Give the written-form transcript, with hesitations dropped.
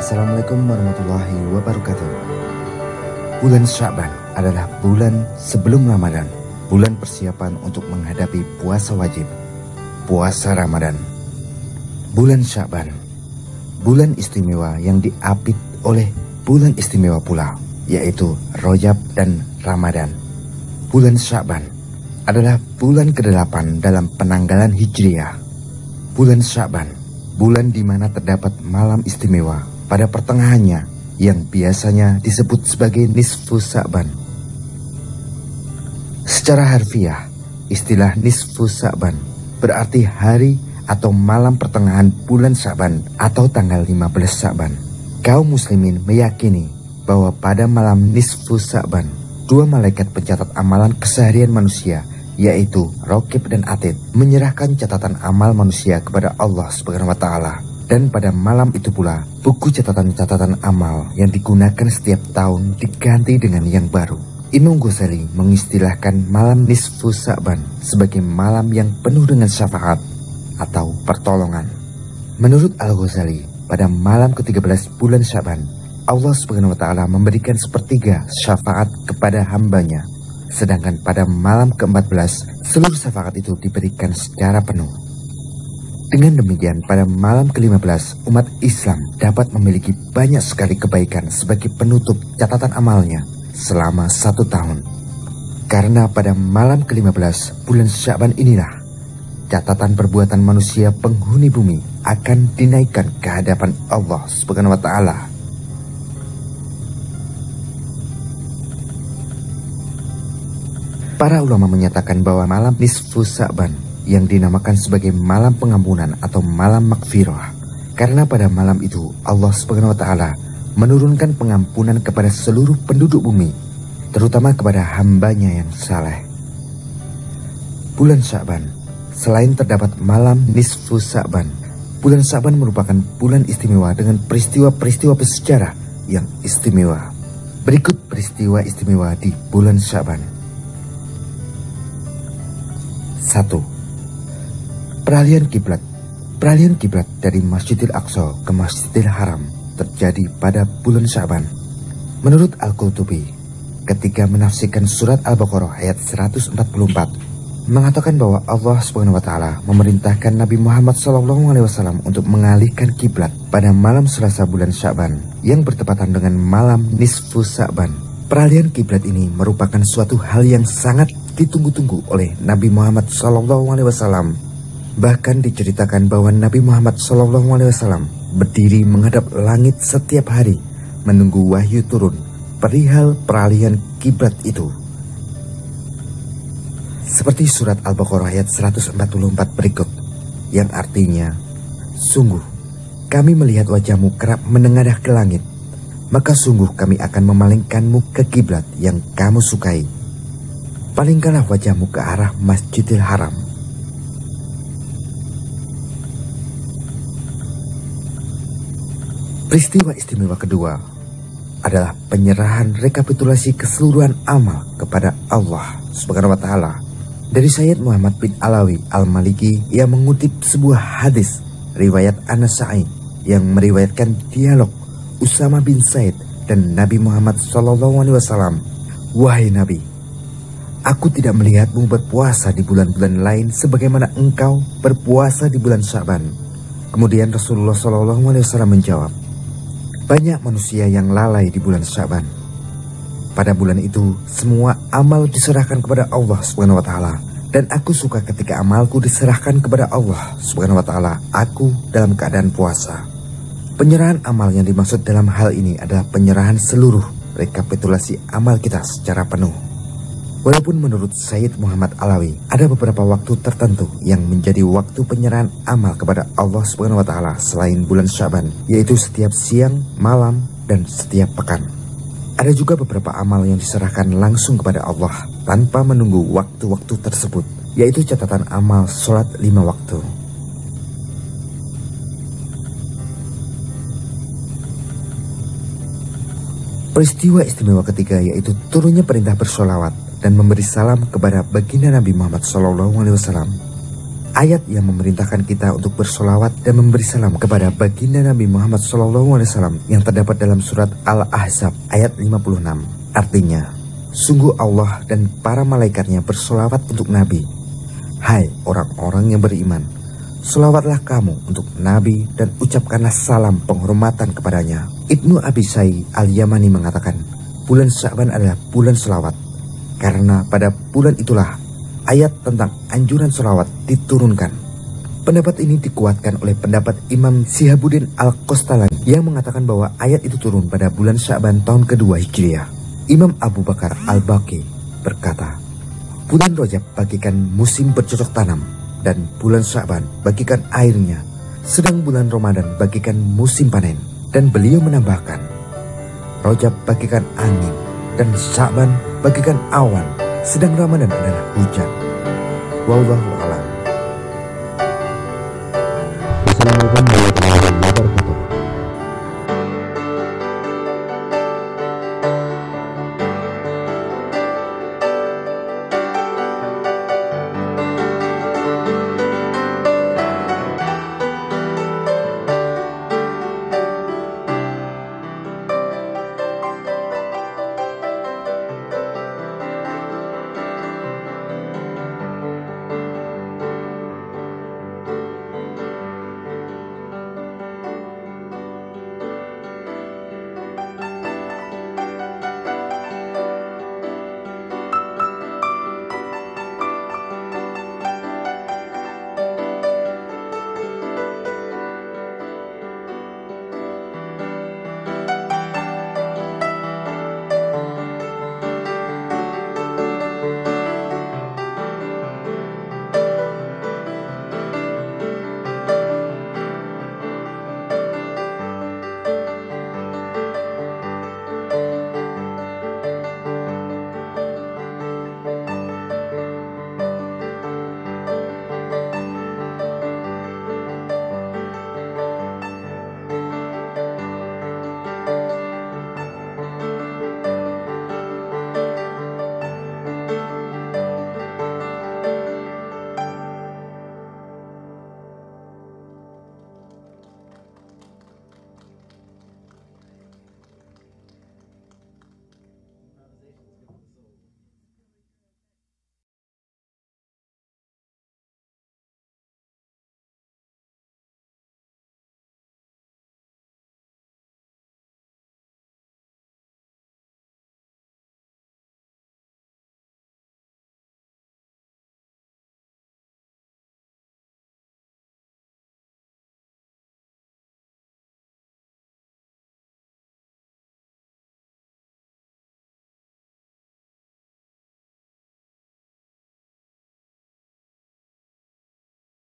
Assalamualaikum warahmatullahi wabarakatuh. Bulan Sya'ban adalah bulan sebelum Ramadan, bulan persiapan untuk menghadapi puasa wajib, puasa Ramadan. Bulan Sya'ban, bulan istimewa yang diapit oleh bulan istimewa pula, yaitu Rajab dan Ramadan. Bulan Sya'ban adalah bulan ke-8 dalam penanggalan Hijriah. Bulan Sya'ban, bulan di mana terdapat malam istimewa pada pertengahannya yang biasanya disebut sebagai nisfu Sya'ban. Secara harfiah, istilah nisfu Sya'ban berarti hari atau malam pertengahan bulan Sya'ban atau tanggal 15 Sya'ban. Kaum muslimin meyakini bahwa pada malam nisfu Sya'ban, dua malaikat pencatat amalan keseharian manusia, yaitu Raqib dan Atid, menyerahkan catatan amal manusia kepada Allah Subhanahu wa Ta'ala. Dan pada malam itu pula, buku catatan-catatan amal yang digunakan setiap tahun diganti dengan yang baru. Imam Ghazali mengistilahkan malam nisfu Sya'ban sebagai malam yang penuh dengan syafaat atau pertolongan. Menurut Al-Ghazali, pada malam ke-13 bulan Sya'ban, Allah Subhanahu wa Ta'ala memberikan sepertiga syafaat kepada hambanya. Sedangkan pada malam ke-14, seluruh syafaat itu diberikan secara penuh. Dengan demikian, pada malam ke-15, umat Islam dapat memiliki banyak sekali kebaikan sebagai penutup catatan amalnya selama 1 tahun. Karena pada malam ke-15 bulan Sya'ban inilah, catatan perbuatan manusia penghuni bumi akan dinaikkan ke hadapan Allah Subhanahu wa Ta'ala. Para ulama menyatakan bahwa malam nisfu Sya'ban yang dinamakan sebagai malam pengampunan atau malam maghfirah, karena pada malam itu Allah Subhanahu wa Ta'ala menurunkan pengampunan kepada seluruh penduduk bumi, terutama kepada hambanya yang saleh. Bulan Sya'ban, selain terdapat malam nisfu Sya'ban, bulan Sya'ban merupakan bulan istimewa dengan peristiwa-peristiwa bersejarah yang istimewa. Berikut peristiwa istimewa di bulan Sya'ban. 1. Peralihan kiblat. Peralihan kiblat dari Masjidil Aqsa ke Masjidil Haram terjadi pada bulan Sya'ban. Menurut Al-Qurtubi, ketika menafsirkan surat Al-Baqarah ayat 144, mengatakan bahwa Allah Subhanahu wa Ta'ala memerintahkan Nabi Muhammad SAW untuk mengalihkan kiblat pada malam Selasa bulan Sya'ban yang bertepatan dengan malam nisfu Sya'ban. Peralihan kiblat ini merupakan suatu hal yang sangat ditunggu-tunggu oleh Nabi Muhammad SAW. Bahkan diceritakan bahwa Nabi Muhammad SAW berdiri menghadap langit setiap hari menunggu wahyu turun perihal peralihan kiblat itu. Seperti surat Al-Baqarah ayat 144 berikut, yang artinya, "Sungguh, kami melihat wajahmu kerap menengadah ke langit, maka sungguh kami akan memalingkanmu ke kiblat yang kamu sukai. Palingkanlah wajahmu ke arah Masjidil Haram." Peristiwa istimewa kedua adalah penyerahan rekapitulasi keseluruhan amal kepada Allah Subhanahu wa Ta'ala. Dari Sayyid Muhammad bin Alawi Al-Maliki yang mengutip sebuah hadis riwayat An-Nasa'i yang meriwayatkan dialog Usama bin Zaid dan Nabi Muhammad SAW. "Wahai Nabi, aku tidak melihatmu berpuasa di bulan-bulan lain sebagaimana engkau berpuasa di bulan Sya'ban." Kemudian Rasulullah SAW menjawab, "Banyak manusia yang lalai di bulan Sya'ban. Pada bulan itu, semua amal diserahkan kepada Allah Subhanahu wa Ta'ala. Dan aku suka ketika amalku diserahkan kepada Allah Subhanahu wa Ta'ala, aku dalam keadaan puasa." Penyerahan amal yang dimaksud dalam hal ini adalah penyerahan seluruh rekapitulasi amal kita secara penuh. Walaupun menurut Sayyid Muhammad Alawi, ada beberapa waktu tertentu yang menjadi waktu penyerahan amal kepada Allah Subhanahu wa Ta'ala selain bulan Sya'ban, yaitu setiap siang, malam, dan setiap pekan. Ada juga beberapa amal yang diserahkan langsung kepada Allah tanpa menunggu waktu-waktu tersebut, yaitu catatan amal sholat 5 waktu. Peristiwa istimewa ketiga yaitu turunnya perintah bersholawat dan memberi salam kepada baginda Nabi Muhammad SAW. ayat yang memerintahkan kita untuk bersolawat dan memberi salam kepada baginda Nabi Muhammad SAW yang terdapat dalam surat Al-Ahzab ayat 56. Artinya, sungguh Allah dan para malaikatnya bersolawat untuk Nabi. Hai orang-orang yang beriman, solawatlah kamu untuk Nabi dan ucapkanlah salam penghormatan kepadanya. Ibnu Abi Sa'id Al-Yamani mengatakan, bulan Sya'ban adalah bulan solawat, karena pada bulan itulah ayat tentang anjuran solawat diturunkan. Pendapat ini dikuatkan oleh pendapat Imam Syihabuddin Al-Qastalani yang mengatakan bahwa ayat itu turun pada bulan Sya'ban tahun kedua Hijriah. Imam Abu Bakar Al-Baqi berkata, bulan Rajab bagikan musim bercocok tanam dan bulan Sya'ban bagikan airnya, sedang bulan Ramadan bagikan musim panen. Dan beliau menambahkan, Rajab bagikan angin dan Sya'ban bagikan awan, sedang Ramadan adalah hujan. Wallahu a'lam. Assalamualaikum warahmatullahi